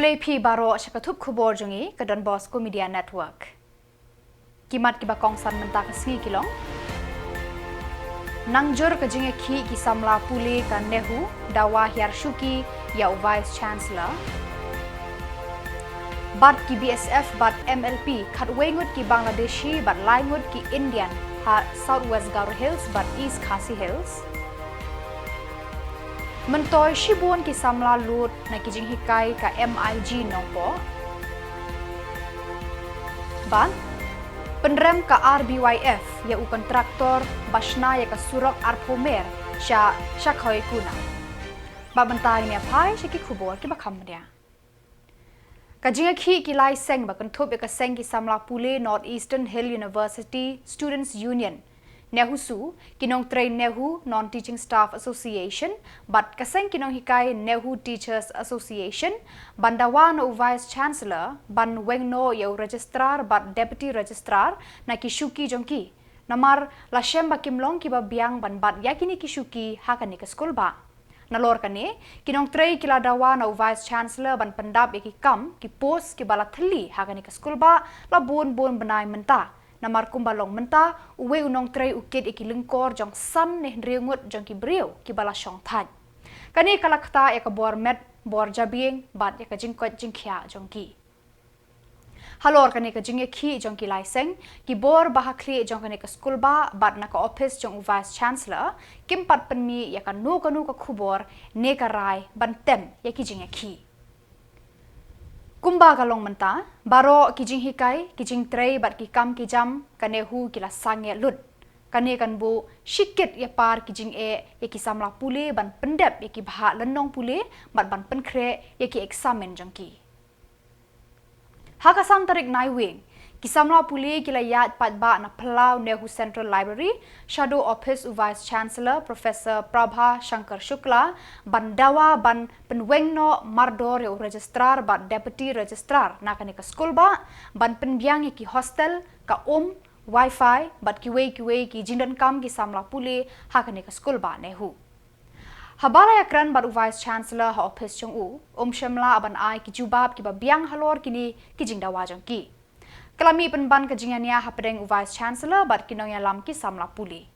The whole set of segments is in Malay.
Play P baro syakatup Khuborjylla ke Donbosco Media Network. Kimat ki bakong san mentah kesengi kilong. Nangjur ke jinge ki Samla puli ke NEHU dawa hiarshuki ya Vice Chancellor. Bat ki BSF bat MLP khatwengut ki Bangladeshi bat laingut ki Indian ha Southwest Garo Hills bat East Khasi Hills. Mentoy Shibon ki Samla lut na kijing hikai ka MIG nongpo. Ban penrem ka RBYF ya u kontraktor basna ya ka surok arpomer sya shakhoi kuna. Ba bentai ne phai shiki khubor ki bakham dia. Kajinga khi ki lai seng ba konthop ya ka seng ki Samla pule Northeastern Hill University Students Union NEHU kinong train NEHU Non-Teaching Staff Association but kaseng kinong hikai NEHU Teachers Association bandawa no Vice Chancellor ban wengno yo registrar but Deputy Registrar na kishuki jongki namar lashem ba kimlong ki ba biang ban bat yakini kishuki hakani ka school ba nalor kane kinong train kila dawa no Vice Chancellor ban pendap ki kam ki post ki bala thli hakani ka school ba la bon benai menta namar kumbalong menta uwe unong tray ukit iki lengkor jong san ne riungut jong ki breu ki bala shong than kani kalakta ya ka bor met bor jabieng bat ya ka jingkot jingkhya jong ki halor kani ka jinge khi jong ki laiseng ki bor bahakli jong kani ka school ba bat na ka office jong Vice Chancellor kimpat penmi ya ka nu ka khubor ne ka rai bantem ya ki jinge khi Kumba kalong menta, baro kijing hikai, kijing tray bat ki kam ki jam, kanehu kila sangye lut. Kane kan bu shikit ya par kijing ya ki Samla pule ban pendep ya ki baha lenong pule bat ban penkre ya ki eksamen jangki. Hakasang tarik Naiwieng, ki Samla pule kila yat pat ba na Palau NEHU Central Library, Shadow Office Vice Chancellor Professor Prabha Shankar Shukla, ban dawa ban penwengno mardor ya registrar ban Deputy Registrar na kani ka school ba, ban penbiang ki hostel ka wifi bat kiwe ki jindan kam ki Samla pule hakani ka school ba NEHU. Habala ya kran bat Vice Chancellor ha office chung Samla ban ai ki jubab ki ba biang halor kini ki jingdawa jong ki. Kelami penban kejingania hapedeng Vice Chancellor bat kinong yalam ki Samla puli.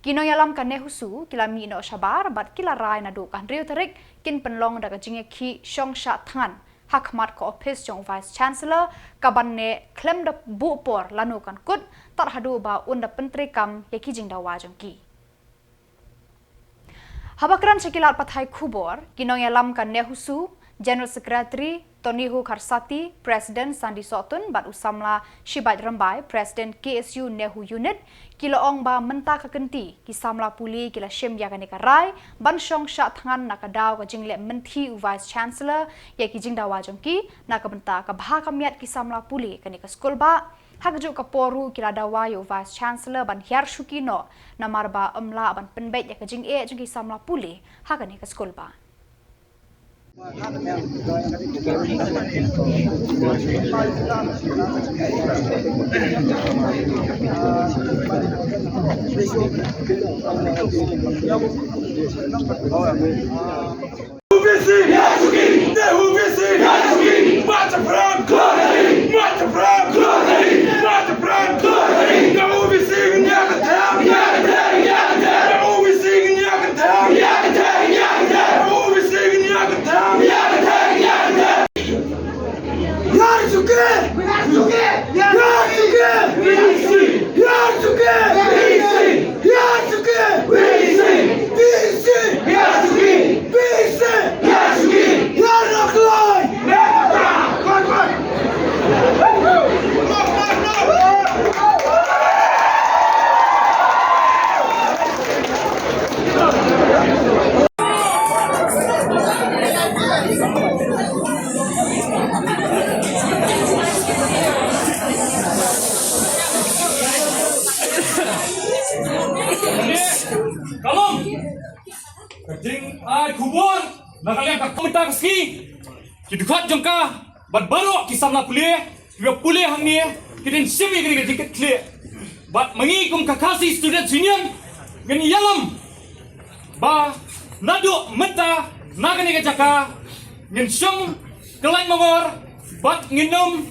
Kinong yalam ka NEHU kilami no shabar bat kila rai na do kan riu tarik kin penlong da kejinge ki shong sha thangan hakmat ko office jong Vice Chancellor kaban ne klem da bu por lanu kan kut tar hadu ba unda pentri kam ya ki jingdawa jong ki. Habakran sekilat pathai khubor kinong yalam ka NEHU General Secretary Tonihu Karsati, President Sandi Sotun bat usamla Shibat Rambai, President KSU NEHU Unit, kila ong ba menta kakenti ki Samla puli kila shim ya kanika rai, ban shong sha thangan nakadaw ka jingle menti Vice Chancellor ya ki jingdawa jongki nakabenta ka baha kamiat ki Samla puli kanika school ba hagju ka poru kila dawa yo Vice Chancellor ban hiar shukino namar ba amla ban penbet ya ka jing jongki Samla puli hakanika school ba. Khubor naka jyllaki kidukhat jongka bat baro ki Samla pule pule hangni kidin simi gini diket kle bat mangi kum khasi student union ngani yalam ba nado menta nagani ka jaka ngin shong kelain mangor, bat nginum,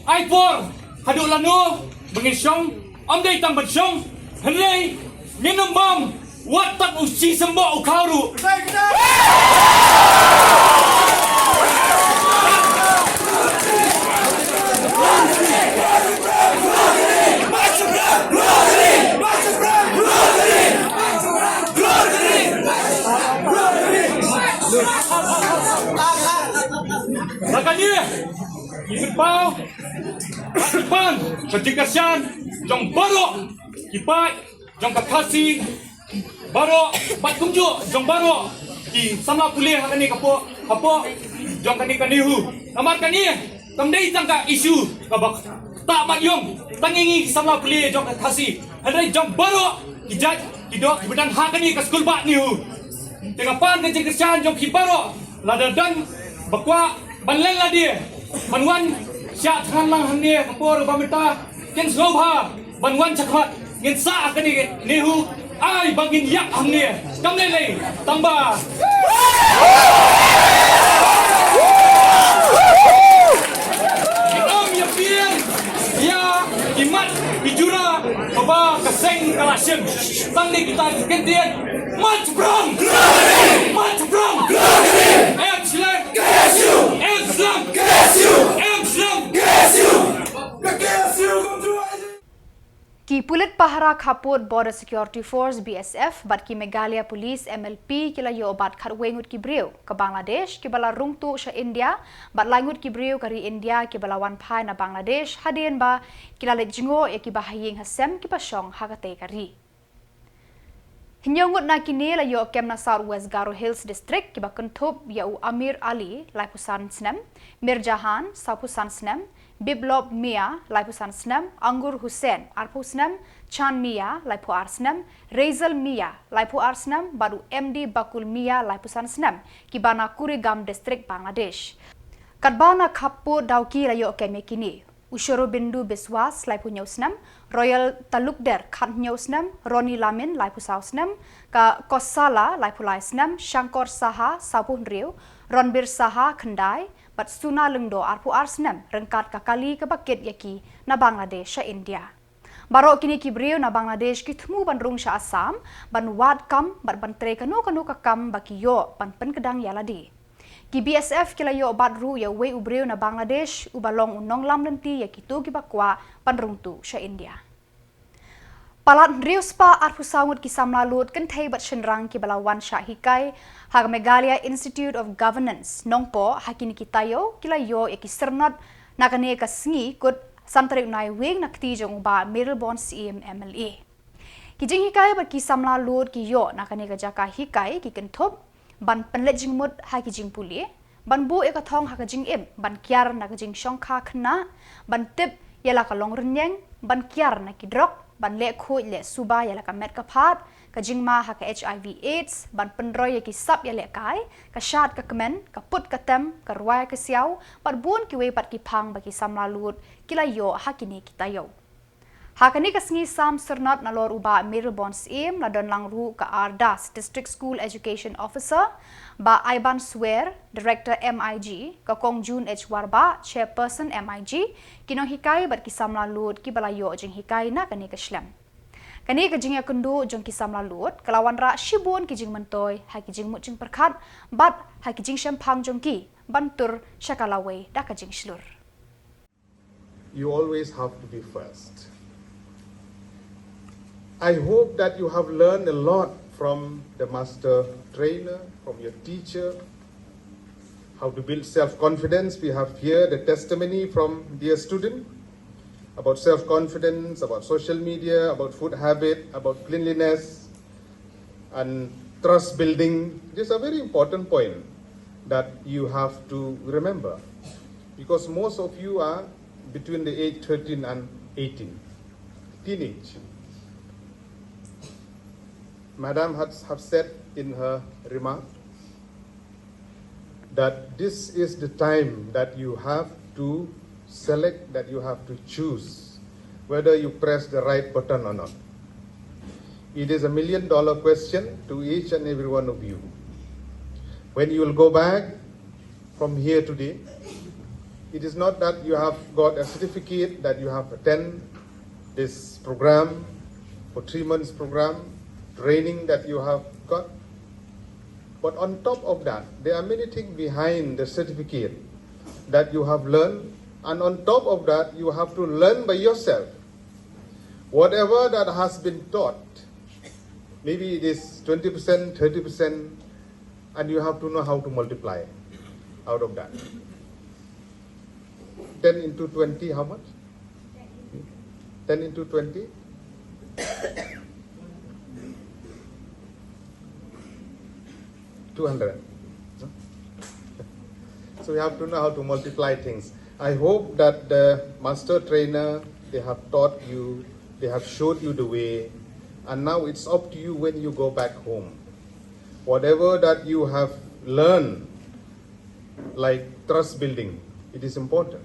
aipor, hadu lanu, bengisong, amdai tang bensyong, henlei, nginum bom, watak usi sembo ukaru. Makanya, ikut pau, ipan, kejikasian, jong baru, kipai, jong khasi, baru, bat kunjuk, jong baru, di Samla kuliah kani kapo, jong kani NEHU, kamar kani, tamdai tangka isu, kabak tak mat yong, tangingi Samla kuliah jong khasi, hadai jong baru, kijat, kidok, kemudian hak kani ke skul bat NEHU, tengah pan kejikasian jong kibaro, lada dan bakwa banlen lah dia, banwan syak tangan lang hanya kapor bamita, ken slobha, banwan cakmat, ngin sa kani NEHU, ay bangin yak hanya, kamlele, tambah. Om ya pian, ya imat, bijura, baba keseng kalasem, tang ni kita kentian, mat brong, mat brong, excellent, excellent, Ki Pulit Pahara Khaput Border Security Force BSF bat ki Meghalaya Police MLP kila yo bat kharwengut ki breu ke Bangladesh ki bala rungtu sha India bat langut ki breu kari India ki bala wan phai na Bangladesh hadien ba kila le jingo e ki bahaying hasem ki pasong hagate kari Hinyongut na kini la yo kem na Southwest Garo Hills District ki ba kentup ya u Amir Ali lai pusan snem Mirjahan sapusan snem Biblob Mia, Laipusan Snem, Anggur Hussein, Arpu Snem, Chan Mia, Laipu Arsnem, Razel Mia, Laipu Arsnem, baru MD Bakul Mia, Laipusan Snem, Kibana Kurigam District, Bangladesh. Kadbana Kapu Dauki Layo Keme Kini, Ushuru Bindu Biswas, Laipu Nyosnem, Royal Talukder, Kant Nyosnem, Roni Lamin, Laipu Sausnem, Ka Kosala, Laipu Laisnem, Shankor Saha, Sapun Riu, Ronbir Saha, Kendai, bat suna lengdo arpu arsnem rengkat kakali ke bakit yaki na Bangladesh sa India. Barok kini kibriu na Bangladesh ki temu bandrung sa Assam ban wad kam bat bantre kanu kakam baki yo ban penkedang yaladi. Ki BSF kila yo bat ru ya we ubriu na Bangladesh ubalong unong lam lenti yaki tu ki bakwa bandrung tu sa India. Palat riuspa arpu sangut ki Samla lut kentai bat shenrang ki balawan sya hikai hag Meghalaya Institute of Governance nongpo hakini kitayo kilayo eki sernot nakane ka sngi kut santarik Naiwieng nakti jong ba Middlebourne CM MLA. Kijing hikai bat ki Samla lut ki yo nakane ka jaka hikai ki kentup ban penlet jingmut ha kijing puli ban bu eka thong ha kijing im ban kiar na kijing shongkha khna ban tip yala ka long renyeng ban kiar na ki drok ban le khu le suba yala ka met ka phat ka jingma ha ka HIV AIDS ban penroy ya ki sap ya le kai ka shat ka kemen ka put ka tem ka ruai ka siau par bun ki we pat ki phang ba ki Samla lut kila yo ha kini kitayo ha kani ka sngi sam sernat na lor uba Middlebourne im la don lang ru ka Ardas District School Education Officer ba Iban Swear Director MIG ka Kong Jun H Warba Chairperson MIG kinong hikai bat ki Samla lut ki balayo jing hikai na kani ka shlem kani ka jing ya kundu jong ki Samla lut kalawan ra shibun ki jing mentoy ha ki jing mut jing perkhat bat ha ki jing shampang jong ki bantur shakalawe da ka jing shlur. You always have to be first. I hope that you have learned a lot from the master trainer, from your teacher, how to build self-confidence. We have here the testimony from dear student about self-confidence, about social media, about food habit, about cleanliness and trust building. This is a very important point that you have to remember because most of you are between the age 13 and 18, teenage. Madam has said in her remark that this is the time that you have to select, that you have to choose whether you press the right button or not. It is $1 million question to each and every one of you. When you will go back from here today. It is not that you have got a certificate that you have attended this program for 3 months program, training that you have got. But on top of that, there are many things behind the certificate that you have learned. And on top of that, you have to learn by yourself. Whatever that has been taught, maybe it is 20%, 30%, and you have to know how to multiply out of that. 10 into 20, how much? 10 into 20? 200. So you have to know how to multiply things. I hope that the master trainer, they have taught you, they have showed you the way, and now it's up to you when you go back home. Whatever that you have learned, like trust building, it is important.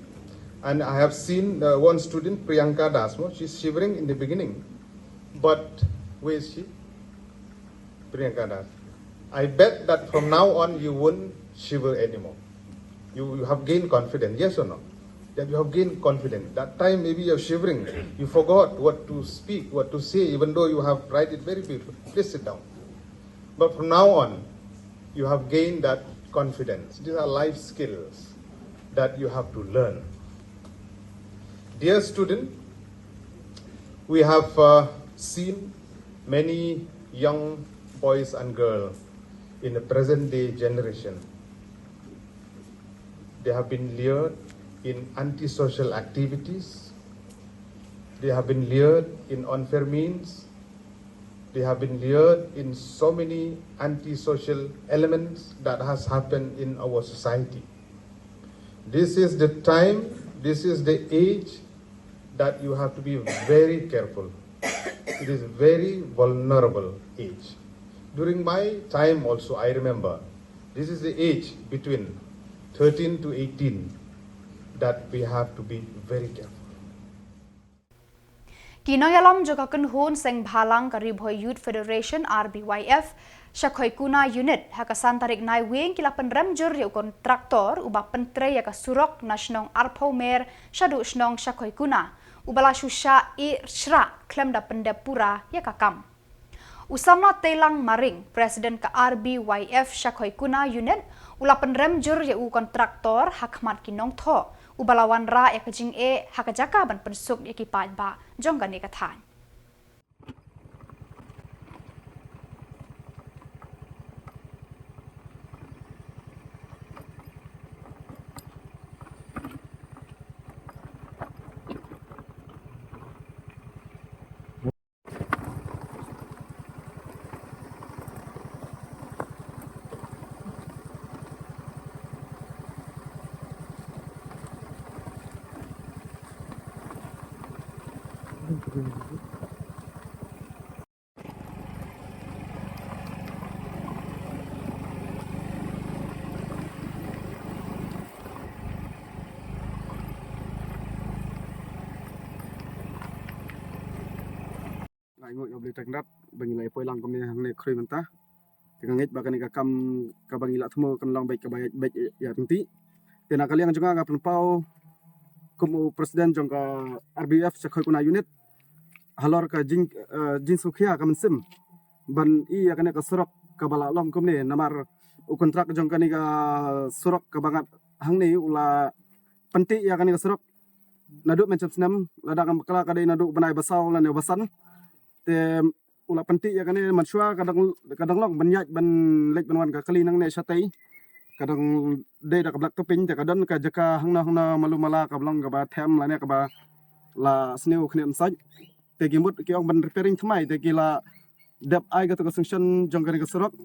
And I have seen one student, Priyanka Dasmo, she's shivering in the beginning, but where is she? Priyanka Das. I bet that from now on you won't shiver anymore. You have gained confidence, yes or no? That you have gained confidence. That time maybe you're shivering. You forgot what to speak, what to say, even though you have write it very beautiful. Please sit down. But from now on, you have gained that confidence. These are life skills that you have to learn. Dear student, we have seen many young boys and girls in the present day generation. They have been lured in antisocial activities. They have been lured in unfair means. They have been lured in so many antisocial elements that has happened in our society. This is the time, this is the age that you have to be very careful. It is very vulnerable age. During my time also, I remember, this is the age between 13 to 18 that we have to be very careful. Kinoyalam juga kunhun seng bhalang karibhoy Youth Federation RBYF Shakhoi kuna unit hakasan tarik Naiwieng kila penremjur ya kontraktor ubah pentre ya kasurok nasionong arpomer shadu snong Shakhoi kuna ubala shusha I shra klem da pendepura ya kakam. Usamla telang maring Presiden ke RBYF Shakhoi kuna unit ula penremjur ya kontraktor hakmat kinong tho ubalawan ra ya kejing hakajaka ban pensuk ya kipan ba jong gani kathan. Ngồi ở bên trong đất bằng lại phơi lăng công này hàng này khơi mình ta thì ngangit bakan ka kam ka bangi la thmo kan long baik ka baik ya tinti tena kalian juga ka penpau kumu presiden jong ka RBF Shakhoi kuna unit halor ka jin sukhia ka mensim ban I ya ka surok ka bala long kum ne namar u kontrak jong ka ni ka surok ka bangat hang ni ula penti ya ka surok naduk mencap senam lada kam kala ka dei naduk banai basau lan basan te ula penti ya kan mansua kadang long banyak ban lek banwan ka kali nang ne satai kadang de da kablak toping te kadon ka jaka hangna malu mala ka blong ka ba them la ne ka ba la sneu khne sai te gimut ki ong ban repairing thmai te ki la dep ai ka to sanction jong ka sorok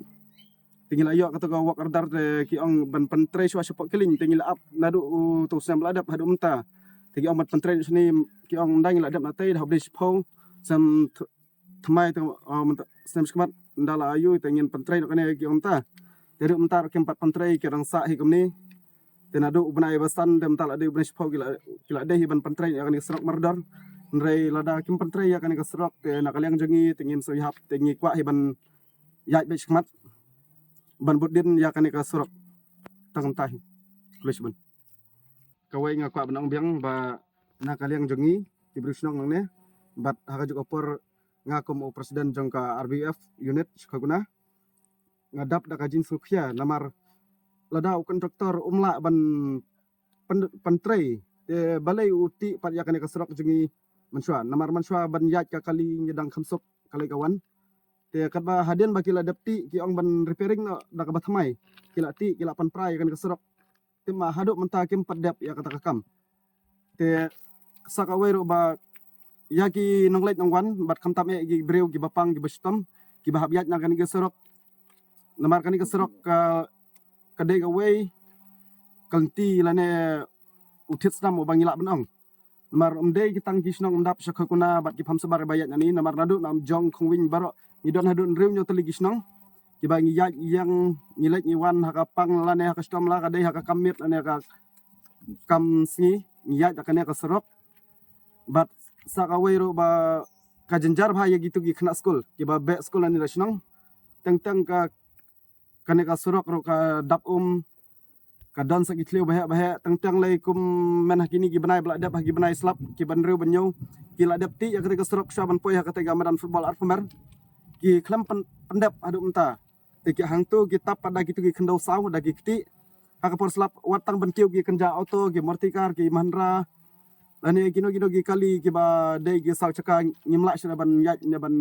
tingil ayo ka to work order te ki ong ban pentre swa support keling tingil up nadu tu sam la dep hadu menta te ki ong ban pentre sini ki ong dang la dep na te hablis pho sam thmai tu sem skmat ndala ayu tengin pentre kan ki onta dari mentar ke 4 pentre ke rang sa hi kumni tenadu ubnai basan dem tal ade ubnai spau kila de ban pentre akan serok mardor nrei lada kim pentre akan ke serok te nak kaliang jengi tengin so hap tengi kwa hi ban yai be skmat ban budin ya kan ke serok tang tahi Kulishman. Kawai ngakwa benang biang ba nakaliang jongi kibrusnong nang ne bat hakajuk opor ngakom o presiden jongka RBF unit Shikaguna ngadap dakajin sukhya namar lada kontraktor umla ban pentrei balai uti pat yakane kasrok jongi mansua namar mansua ban yat ka kali nyedang khamsok kali kawan te katba hadian bakila dapti ki ong ban repairing no dak bathamai kila ti kila pan prai kan kasrok tema haduk menta kim padap ya kata kakam te sakawai ro ba yaki nonglet nongwan bat kamtam gi breu gi bapang gi bestam gi bahabiat na kan kasrok namar kan kasrok ka kadai away kalti lane utit snam bangila benong namar umdei kitang gisnong umdap Shakakuna bat ki phamsabar bayat nani namar nadu nam jong khungwing baro idon hadun rew nyoteli gisnong kibangi yat yang nilek niwan hakapang lane hakastom la kadai hakakamit lane ka kam sngi yat akane kasrok bat sakawai ro ba kajenjar bha ya gitu gi khna school kiba be school ani rasnong teng ka kane kasrok ro ka dap kadon sagitleu bahak teng lai kum men hakini gi benai blak dap gi benai slap ki banreu banyo ki la dap ti ya kata kasrok syaban poi hakata gamaran football arfamer ki klam pendap aduk menta ki hangtu ki tap pada gitu ki kendau saw dagi kiti hakapor slap watang bentiu ki kenja auto ki mortikar ki mahendra lani gino gi kali ki ba dei gi saw caka nyimlak syaraban yat nyaban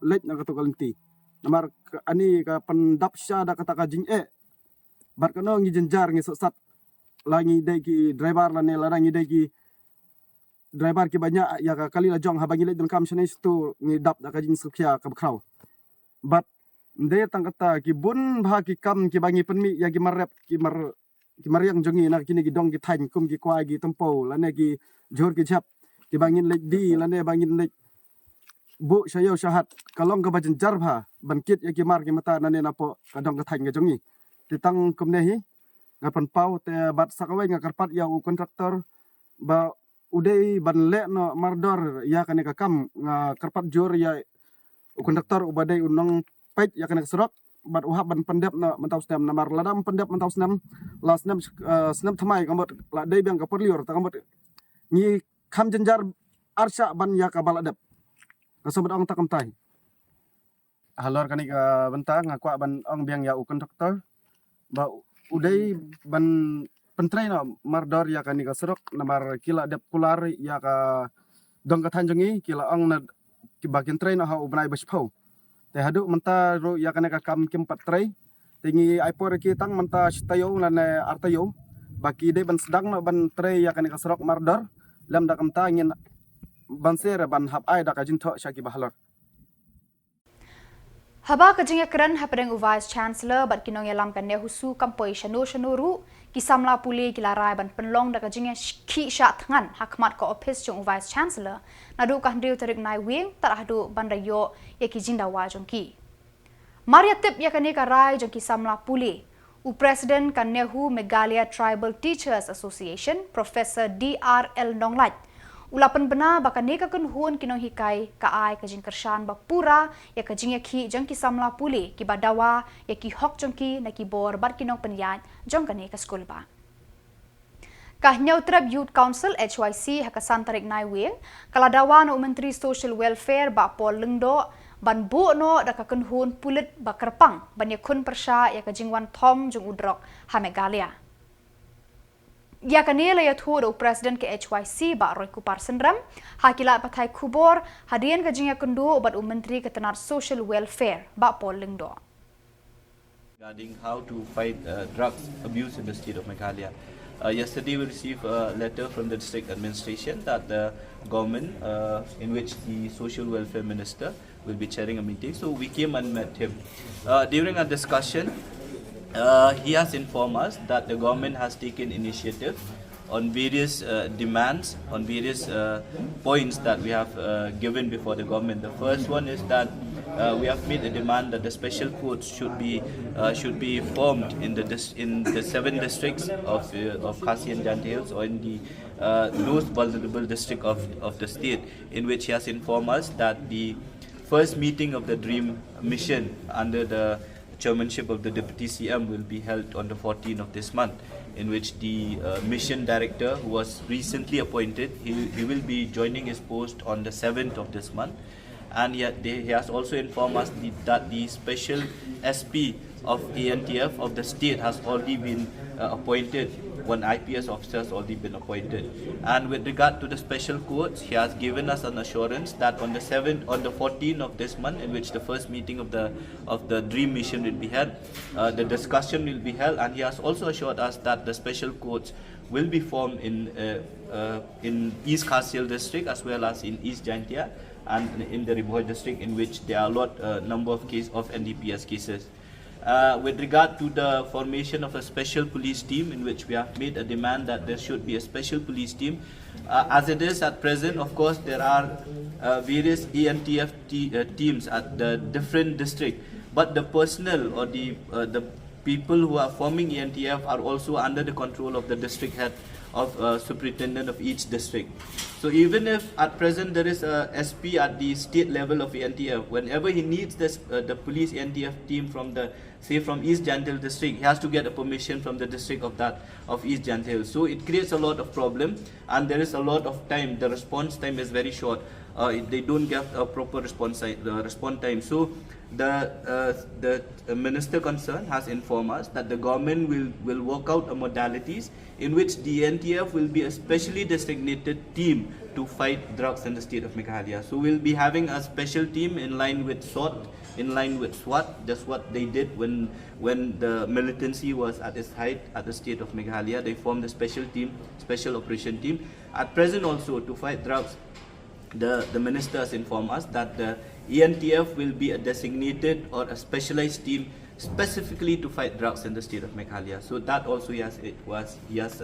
lek na katu kalenti namar ani ka pendap sya da kata ka jing bat kano ngi jenjar ngi sat langi dei ki driver lani larang ngi dei ki driver ki banyak ya ka kali la jong habangi lek dengkam sene stu ngi dap da ka jing sukhya ka kraw bat ndai tang kata ki bun bha ki kam ki bangi penmi ya ki marep ki mariang jongi nak kini ki dong ki thain kum ki kwa ki tempo lane ki jor ki chap ki bangin lek di lane bangin lek bu sayo syahat kalong ka bajen jarbha bankit ya ki mar ki mata nane napo kadong ka thain ka jongi titang kumnehi ngapan pau te bat sakawai ngakarpat ya u kontraktor ba udai ban le no mardor ya kane ka kam ngakarpat jor ya u kontraktor ubadai unong Peit ya kane serok bat uhab ban pendap na mentau snam namar ladam pendap mentau snam la snam thamai kambot la dei bang ka perlior ta kambot ni kham jenjar arsha ban ya ka baladap kasobot ong ta kamtai halor kani ka benta ngakwa ban ong biang ya u kontraktor ba udai ban pentrai na mardor ya kani ka serok namar kila dep kular ya ka dong ka thanjongi kila ong na ki bagian train ha ubnai bespau te haduk menta ro ya kana ka kam kim patrai tingi aipor ki tang menta stayo lane artayo baki de ban sedang no ban trai ya kana ka serok mardor lam da kamta ngin ban ser ban hab ai da ka jintho shaki bahalor Haba kajing keren hapadeng Vice Chancellor bat kinong yalam kan NEHU su kampoi shanu ru ki Samla puli ki larai ban penlong da kajing ki sha thangan hakmat ko office jong Vice Chancellor nadu ka handriu tarik Naiwieng tar hadu bandayo ya ki jindawa jong ki Maria tip ya kani ka rai jong ki Samla puli u President kan NEHU Meghalaya Tribal Teachers Association Professor DRL Nonglat ulapan bena bakane ka kunhun kinong hikai ka ai ka jing kershan ba pura ya ka jing ki jang ki Samla puli ki badawa ya ki hok jong ki na ki bor bat kinong penyat jong kane ka skul ba ka Neutrab Youth Council HYC hakasan tarik Naiwieng kala dawa no Menteri Social Welfare ba Pol Lengdo ban bu no da ka kunhun pulit ba kerpang ban ya kun persya ya ka jingwan thom jong udrok ha Meghalaya ya kanila ya thu Presiden KHYC ba Roy Kupar Sendram hakila pathai khubor hadian ka jingya kundu bat Menteri Ketenar Social Welfare ba Pol Lengdo regarding how to fight drugs abuse in the state of Meghalaya. Yesterday we received a letter from the district administration that the government in which the social welfare minister will be chairing a meeting. So we came and met him. During our discussion, he has informed us that the government has taken initiative on various demands, on various points that we have given before the government. The first one is that we have made a demand that the special courts should be formed in the 7 districts of Khasi and Hills, or in the most vulnerable district of the state, in which he has informed us that the first meeting of the Dream Mission under the chairmanship of the Deputy CM will be held on the 14th of this month, in which the mission director, who was recently appointed, he will be joining his post on the 7th of this month. And yet he has also informed us that the special SP of ANTF of the state has already been appointed. One IPS officer has already been appointed. And with regard to the special courts, he has given us an assurance that on the 14th of this month, in which the first meeting of the Dream Mission will be held, the discussion will be held, and he has also assured us that the special courts will be formed in East Kharsil district as well as in East Jaintia and in the Riboy district, in which there are a number of cases of NDPS cases. With regard to the formation of a special police team, in which we have made a demand that there should be a special police team. As it is at present, of course, there are various ANTF teams at the different districts, but the personnel or the people who are forming ANTF are also under the control of the district head of superintendent of each district. So even if at present there is a SP at the state level of ANTF, whenever he needs the police ANTF team from from East Jantil district, he has to get a permission from the district of East Jantil. So it creates a lot of problem, and there is a lot of time. The response time is very short. They don't get a proper response time. So the minister concerned has informed us that the government will work out modalities in which the NTF will be a specially designated team to fight drugs in the state of Meghalaya. So we'll be having a special team in line with SWAT, just what they did when the militancy was at its height at the state of Meghalaya. They formed a special operation team. At present also, to fight drugs, the minister has informed us that the ENTF will be a designated or a specialized team specifically to fight drugs in the state of Meghalaya. So that also he has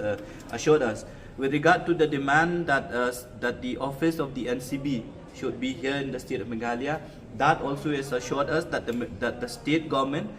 assured us. With regard to the demand that the office of the NCB should be here in the state of Meghalaya, that also has assured us that the state government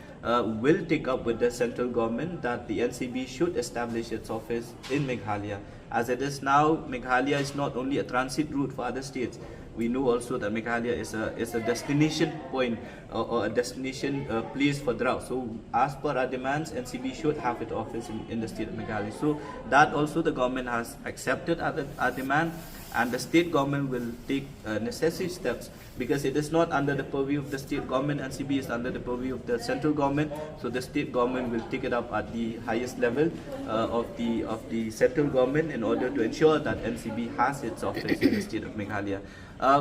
will take up with the central government that the NCB should establish its office in Meghalaya. As it is now, Meghalaya is not only a transit route for other states. We know also that Meghalaya is a destination point or a destination place for drugs. So as per our demands, NCB should have its office in the state of Meghalaya. So that also the government has accepted our demand, and the state government will take necessary steps, because it is not under the purview of the state government. NCB is under the purview of the central government. So the state government will take it up at the highest level of the central government in order to ensure that NCB has its office in the state of Meghalaya.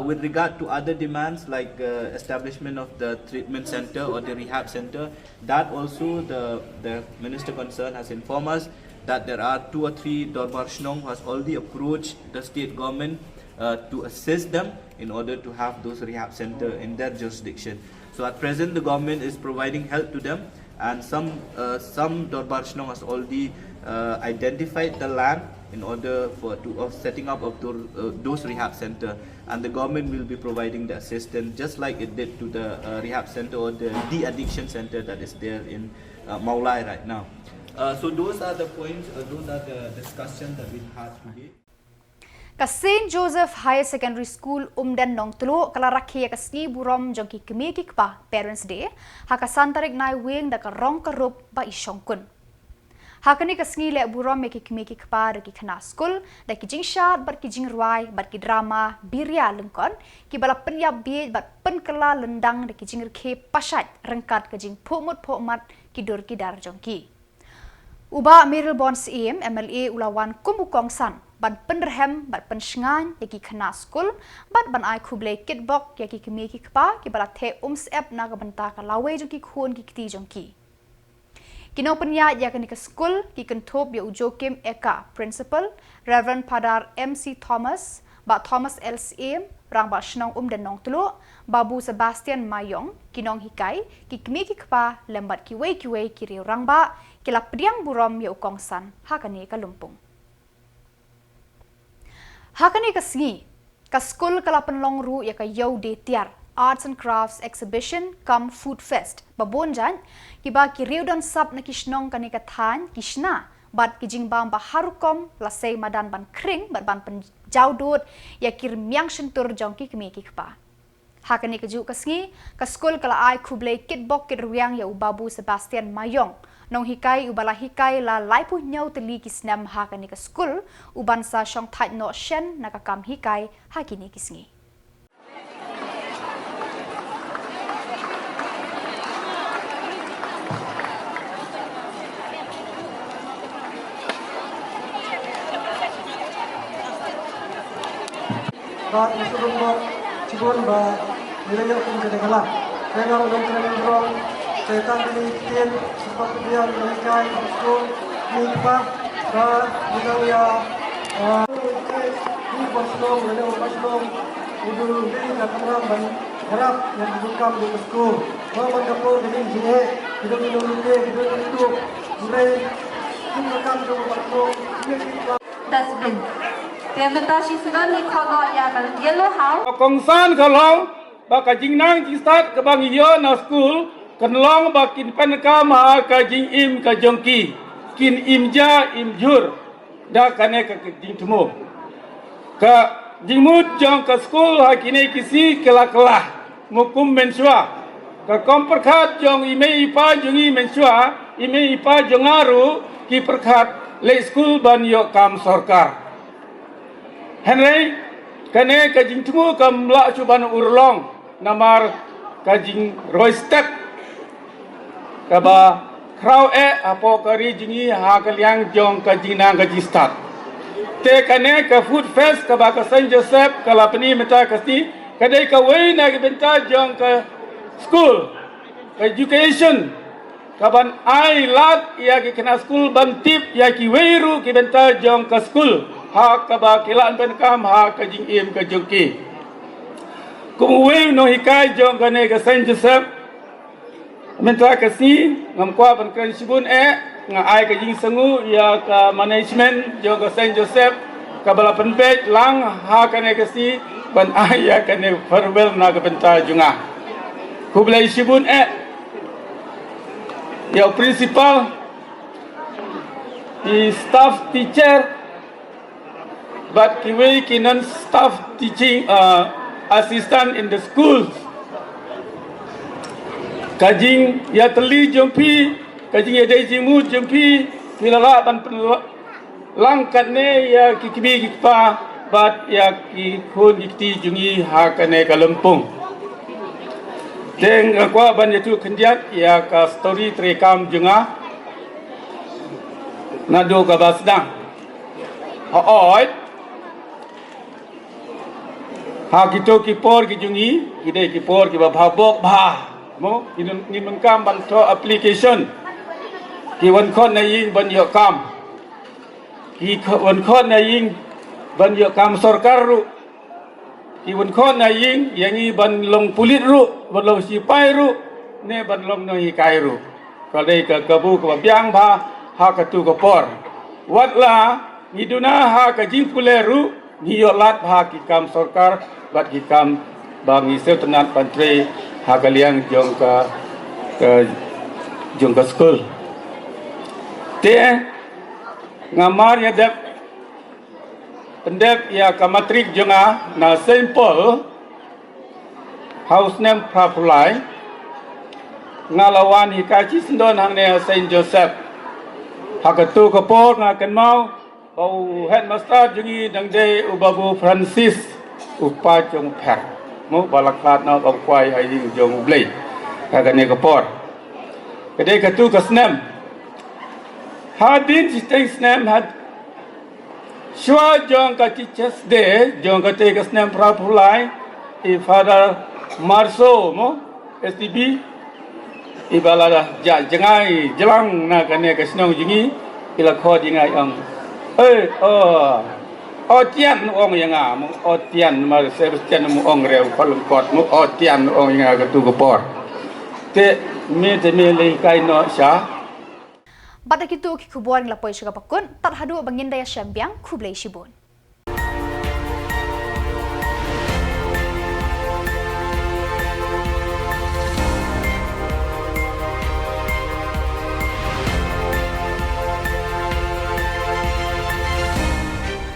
With regard to other demands like establishment of the treatment center or the rehab center, that also the minister concerned has informed us that there are 2 or 3 donbosco who has already approached the state government to assist them in order to have those rehab center in their jurisdiction. So at present the government is providing help to them, and some donbosco has already identified the land in order of setting up of those rehab center, and the government will be providing the assistance just like it did to the rehab center or the de-addiction center that is there in Maulai right now. So those are the points, those are the discussions that we had today. Ka St. Joseph Higher Secondary School Umdan Nong Tulu kalaraki ka ski burom jongki kemiki pa Parents Day haka santarik Naiwieng da ka rong karup ba isyongkun. Hakani ka ski le burom meki kemiki pa da ki kana school da ki jing shat bar ki jing ruai bar ki drama birya lengkon ki bala penyap bi bat pen kala lendang da ki jing ke pasat rengkat ka jing phomut ki dor ki dar jongki. Uba Miril Bons EM MLA Ulawan Kumbukong San ban penrehem bat pensngan yaki khana school bat ban ai khuble kitbok yaki kemeki kpa ki bala the sep na ka banta ka lawe jo ki khon ki kti jongki kino penya yakani ka school ki kanthop ya ujokim eka principal Reverend Padar MC Thomas ba Thomas LCM rang ba shnong danong tulo Babu Sebastian Mayong kinong hikai ki kemeki kpa lembat ki wei ki rang ba kila pediang burom ya ukong san hakani ka lumpung. Hakani ka singi, ka school kala penlong ru ya ka yau de tiar, Arts and Crafts Exhibition come Food Fest. Babonjan, kiba ki riudan sap na kishnong kani ka than, kishna, bat ki jingbang ba harukom, lasay madan ban kring, bat ban pen jaudot, ya kir miang shentur jongki kemeki kpa. Hakani keju kasngi ka skul kala ai khublei kitbok kitruang ya ubabu Sebastian Mayong nong hikai ubala hikai la laipu nyau teli kisnam hakani ka skul uban sa shong thai no shen nakakam hikai hakini kisngi. Ba masuk ba cibon ba wilayah pun kada kalah. Saya nak orang training drone, saya tak beli tin sebab dia mereka school ni apa ba budaya ni Bosco wilayah Bosco udah beli nak terang dan harap yang dibuka di school. Bawa kapo dengan jine, kita minum itu mulai kita kan di Bosco dustbin. Implementasi sudah dikhawatir ya kan yellow house. Kongsan kalau baka jingnang jistat ke bang iyo na school kenlong bakin penka ma ka jing im ka jongki kin imja imjur da kane ka jing tumo ka jingmut jong ka school hakine kisi kela mukum mensua ka komperkhat jong ime ipa jongi mensua ime ipa jongaru ki perkhat le school ban yo kam sarkar Henry, kane kajing tumu kam la cuban urlong namar kajing roistek kaba krau apo kari jingi ha kaliang jong kajing nang kajing start te kane ka food fest kaba ka Saint Joseph kala pani meta kasi kadai ka wei na ki benta jong ka school education kaban ai lat ya ki kena school ban tip ya ki weiru ki benta jong ka school ha kaba kilaan penkam ha kajing im ka jongki kumuwe no hikai jong kane ka Saint Joseph menta kasi ngam kwa ban kan sibun nga ai kajing sengu ya ka management jong ka Saint Joseph ka bala penpej lang ha kane kasi ban ai ya kane farewell na ka benta junga kublai sibun ya principal the staff teacher but kiwi kinan staff teaching assistant in the schools kajing ya teli jompi kajing ya dai jimu jompi pilala ban langkat ne ya kikibi kikpa but ya ki khon kiti jungi ha kane kalempung deng akwa ban yatu kendiat ya ka story trekam junga nado ka basdang oi ha kito kipor ki jungi kide kipor ki babok ba mo ni mengkam ban to application ki wan khon na ying ban yo kam ki wan khon na ying ban yo kam sarkar ru ki wan khon na ying yangi ban long pulit ru ban long sipai ru ne ban long no hikai ru kadai ka kabu ka biang ba ha ka tu ka por watla miduna ha ka jing puleru ni yo lat ha ki kam sarkar bat ki kam bangi setenat pantri ha kaliang jong ka jong ka school te ngamar ya dep pendep ya ka matrik jonga na Saint Paul house name Prapulai ngalawan hikachi sindon hang ne Saint Joseph hakatu kapor nga kenmau bau headmaster jungi dangde ubabu Francis upa jong per mo balaklat na bau kwai hai jong blei kagane kapor kade katu kasnem hadin sistem had shwa jong ka teachers day jong ka te kasnem Prapulai i father Marso mo STB ibalada jangai jelang na kane kasnong jingi ila kho jingai ang tian ong yanga mo tian ma Sebastian mo ong reu kolom kot mo tian ong yanga ka tu kopor te me le kai no sha Batak itu ki khubor ngla poi shika pakun tar hadu bangin daya syambiang khublei shibun